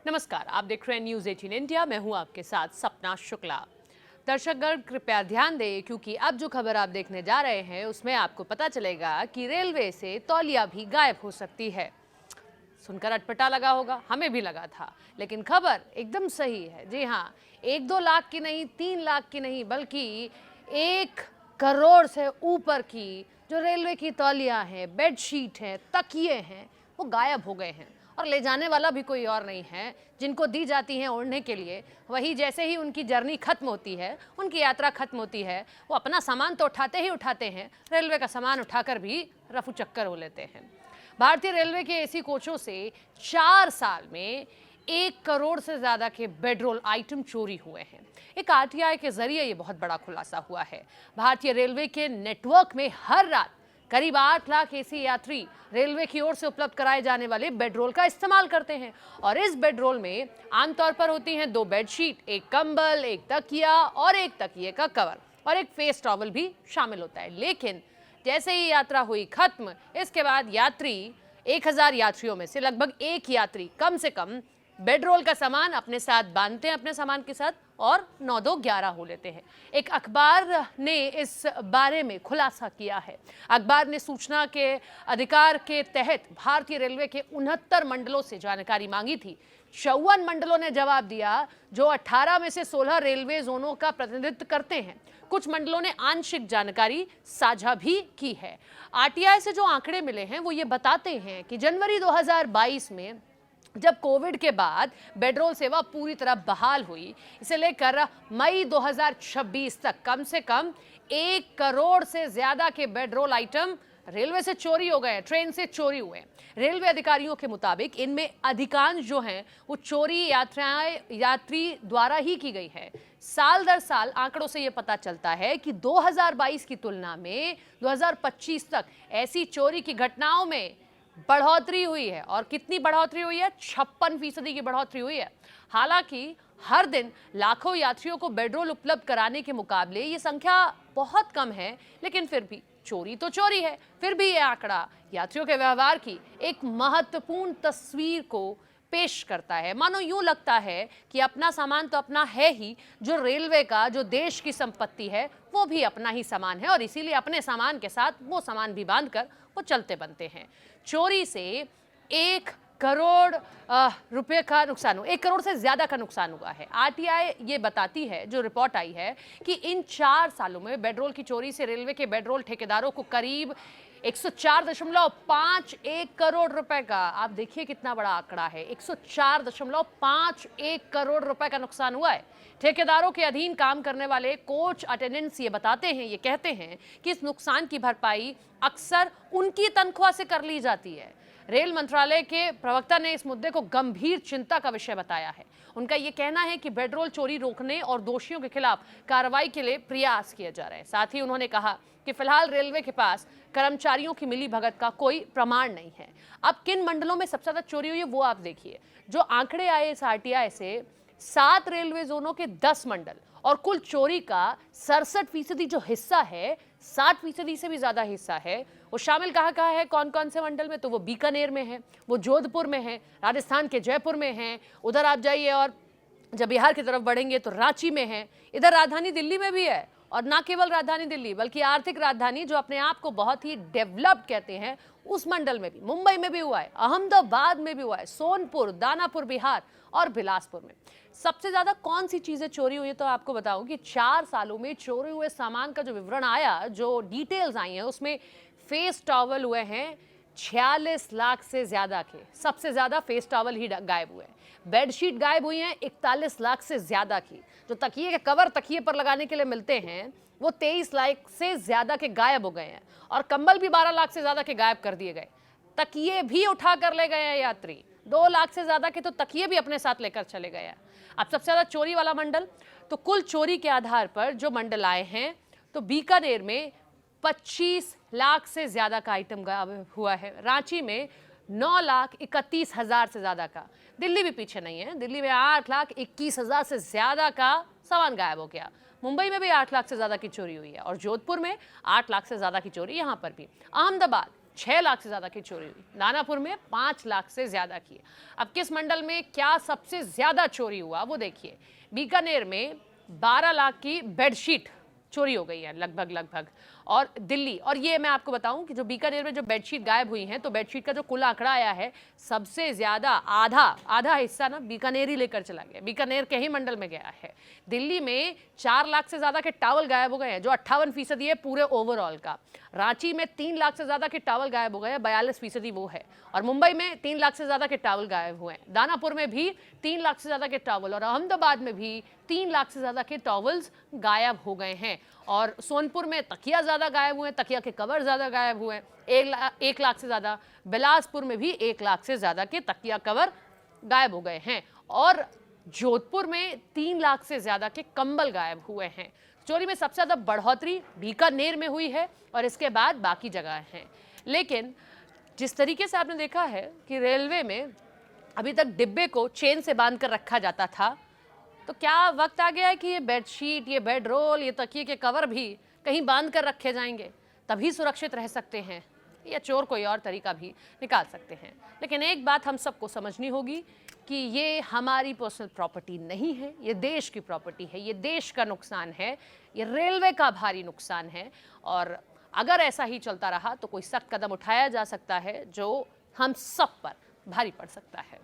नमस्कार, आप देख रहे हैं न्यूज 18 इंडिया। मैं हूं आपके साथ सपना शुक्ला। दर्शकगण कृपया ध्यान दें, क्योंकि अब जो खबर आप देखने जा रहे हैं उसमें आपको पता चलेगा कि रेलवे से तौलिया भी गायब हो सकती है। सुनकर अटपटा लगा होगा, हमें भी लगा था, लेकिन खबर एकदम सही है। जी हाँ, 1-2 लाख की नहीं, 3 लाख की नहीं, बल्कि 1 करोड़ से ऊपर की जो रेलवे की तौलिया है, बेडशीट है, तकिए हैं, वो गायब हो गए हैं। और ले जाने वाला भी कोई और नहीं है। जिनको दी जाती हैं ओढ़ने के लिए, वही जैसे ही उनकी जर्नी खत्म होती है, उनकी यात्रा खत्म होती है, वो अपना सामान तो उठाते ही उठाते हैं, रेलवे का सामान उठाकर भी रफू चक्कर हो लेते हैं। भारतीय रेलवे के एसी कोचों से 4 साल में 1 करोड़ से ज्यादा के बेडरोल आइटम चोरी हुए हैं। एक आरटीआई के जरिए ये बहुत बड़ा खुलासा हुआ है। भारतीय रेलवे के नेटवर्क में हर रात करीब 8 लाख एसी यात्री रेलवे की ओर से उपलब्ध कराए जाने वाले बेडरोल का इस्तेमाल करते हैं। और इस बेडरोल में आमतौर पर होती हैं 2 बेडशीट, 1 कंबल, 1 तकिया और 1 तकिए का कवर और 1 फेस टॉवल भी शामिल होता है। लेकिन जैसे ही यात्रा हुई खत्म, इसके बाद यात्री 1000 यात्रियों में से लगभग 1 यात्री कम से कम बेडरोल का सामान अपने साथ बांधते हैं, अपने सामान के साथ, और 9-2-11 हो लेते हैं। एक अखबार ने इस बारे में खुलासा किया है। अखबार ने सूचना के अधिकार के तहत भारतीय रेलवे के 69 मंडलों से जानकारी मांगी थी। 54 मंडलों ने जवाब दिया, जो 18 में से 16 रेलवे जोनों का प्रतिनिधित्व करते हैं। कुछ मंडलों ने आंशिक जानकारी साझा भी की है। आरटीआई से जो आंकड़े मिले हैं वो ये बताते हैं कि जनवरी 2022 में जब कोविड के बाद बेडरोल सेवा पूरी तरह बहाल हुई, इसे लेकर मई 2026 तक कम से कम 1 करोड़ से ज्यादा के बेडरोल आइटम रेलवे से चोरी हो गए हैं, ट्रेन से चोरी हुए हैं। रेलवे अधिकारियों के मुताबिक इनमें अधिकांश जो हैं वो चोरी यात्री द्वारा ही की गई है। साल दर साल आंकड़ों से ये पता चलता है कि 2022 की तुलना में 2025 तक ऐसी चोरी की घटनाओं में बढ़ोतरी हुई है। और कितनी बढ़ोतरी हुई है? 56% की बढ़ोतरी हुई है। हालांकि हर दिन लाखों यात्रियों को बेडरोल उपलब्ध कराने के मुकाबले ये संख्या बहुत कम है, लेकिन फिर भी चोरी तो चोरी है। फिर भी यह आंकड़ा यात्रियों के व्यवहार की एक महत्वपूर्ण तस्वीर को पेश करता है। मानो यूं लगता है कि अपना सामान तो अपना है ही, जो रेलवे का, जो देश की संपत्ति है, वो भी अपना ही सामान है, और इसीलिए अपने सामान के साथ वो सामान भी बांधकर वो चलते बनते हैं। चोरी से 1 करोड़ रुपए का नुकसान हुआ, 1 करोड़ से ज्यादा का नुकसान हुआ है। आरटीआई ये बताती है, जो रिपोर्ट आई है, कि इन 4 सालों में बेडरोल की चोरी से रेलवे के बेडरोल ठेकेदारों को करीब 104.51 करोड़ रुपए का, आप देखिए कितना बड़ा आंकड़ा है, 104.51 करोड़ रुपए का नुकसान हुआ है। ठेकेदारों के अधीन काम करने वाले कोच अटेंडेंट्स ये बताते हैं, ये कहते हैं कि इस नुकसान की भरपाई अक्सर उनकी तनख्वाह से कर ली जाती है। रेल मंत्रालय के प्रवक्ता ने इस मुद्दे को गंभीर चिंता का विषय बताया है। उनका यह कहना है कि बेडरोल चोरी रोकने और दोषियों के खिलाफ कार्रवाई के लिए प्रयास किए जा रहे हैं। साथ ही उन्होंने कहा कि फिलहाल रेलवे के पास कर्मचारियों की मिलीभगत का कोई प्रमाण नहीं है। अब किन मंडलों में सबसे ज्यादा चोरी हुई है वो आप देखिए। जो आंकड़े आए इस आरटीआई से, 7 रेलवे जोनों के 10 मंडल और कुल चोरी का 67% जो हिस्सा है, 60% से भी ज्यादा हिस्सा है, वो शामिल कहाँ है, कौन कौन से मंडल में? तो वो बीकानेर में है, वो जोधपुर में है, राजस्थान के जयपुर में है, उधर आप जाइए और जब बिहार की तरफ बढ़ेंगे तो रांची में है, इधर राजधानी दिल्ली में भी है। और ना केवल राजधानी दिल्ली, बल्कि आर्थिक राजधानी जो अपने आप को बहुत ही डेवलप्ड कहते हैं, उस मंडल में भी, मुंबई में भी हुआ है, अहमदाबाद में भी हुआ है, सोनपुर, दानापुर बिहार और बिलासपुर में। सबसे ज्यादा कौन सी चीजें चोरी हुई है तो आपको बताऊं कि 4 सालों में चोरी हुए सामान का जो विवरण आया, जो डिटेल्स आई हैं, उसमें फेस टॉवल हुए हैं 46 लाख से ज्यादा के, सबसे ज्यादा फेस टॉवल ही गायब हुए हैं। बेडशीट गायब हुई हैं 41 लाख से ज्यादा की। जो तकिए के कवर तकिए पर लगाने के लिए मिलते हैं, वो 23 लाख से ज्यादा के गायब हो गए हैं। और कंबल भी 12 लाख से ज्यादा के गायब कर दिए गए। तकिए भी उठा कर ले गए हैं यात्री, 2 लाख से ज्यादा के तो तकिए भी अपने साथ लेकर चले गए हैं। अब सबसे ज्यादा चोरी वाला मंडल, तो कुल चोरी के आधार पर जो मंडल आए हैं, तो बीकानेर में 25 लाख से ज्यादा का आइटम गायब हुआ है, रांची में 9,31,000 से ज्यादा का, दिल्ली भी पीछे नहीं है, दिल्ली में 8,21,000 से ज्यादा का सामान गायब हो गया। मुंबई में भी 8 लाख से ज्यादा की चोरी हुई है और जोधपुर में 8 लाख से ज्यादा की चोरी, यहां पर भी। अहमदाबाद 6 लाख से ज़्यादा की चोरी हुई। दानापुर में 5 लाख से ज़्यादा की। अब किस मंडल में क्या सबसे ज़्यादा चोरी हुआ वो देखिए। बीकानेर में 12 लाख की बेडशीट चोरी हो गई है लगभग। और दिल्ली, और ये मैं आपको बताऊं कि जो बीकानेर में जो बेडशीट गायब हुई हैं, तो बेडशीट का जो कुल आंकड़ा आया है, सबसे ज्यादा आधा हिस्सा ना बीकानेर ही लेकर चला गया, बीकानेर के ही मंडल में गया है। दिल्ली में 4 लाख से ज्यादा के टावल गायब हो गए हैं, जो 58% है पूरे ओवरऑल का। रांची में 3 लाख से ज्यादा के टावल गायब हो गए हैं, 42% वो है। और मुंबई में 3 लाख से ज्यादा के टावल गायब हुए हैं। दानापुर में भी 3 लाख से ज्यादा के टावल, और अहमदाबाद में भी 3 लाख से ज्यादा के टॉवल्स गायब हो गए हैं। और सोनपुर में तकिया ज्यादा गायब हुए हैं, तकिया के कवर ज्यादा गायब हुए हैं, 1 लाख से ज्यादा। बिलासपुर में भी 1 लाख से ज्यादा के तकिया कवर गायब हो गए हैं। और जोधपुर में 3 लाख से ज्यादा के कंबल गायब हुए हैं। चोरी में सबसे ज्यादा बढ़ोतरी बीकानेर में हुई है और इसके बाद बाकी जगह हैं। लेकिन जिस तरीके से आपने देखा है कि रेलवे में अभी तक डिब्बे को चेन से बांध कर रखा जाता था, तो क्या वक्त आ गया है कि ये बेडशीट, ये बेड रोल, ये तकिए के कवर भी कहीं बांध कर रखे जाएंगे, तभी सुरक्षित रह सकते हैं, या चोर कोई और तरीका भी निकाल सकते हैं। लेकिन एक बात हम सबको समझनी होगी कि ये हमारी पर्सनल प्रॉपर्टी नहीं है, ये देश की प्रॉपर्टी है, ये देश का नुकसान है, ये रेलवे का भारी नुकसान है। और अगर ऐसा ही चलता रहा तो कोई सख्त कदम उठाया जा सकता है जो हम सब पर भारी पड़ सकता है।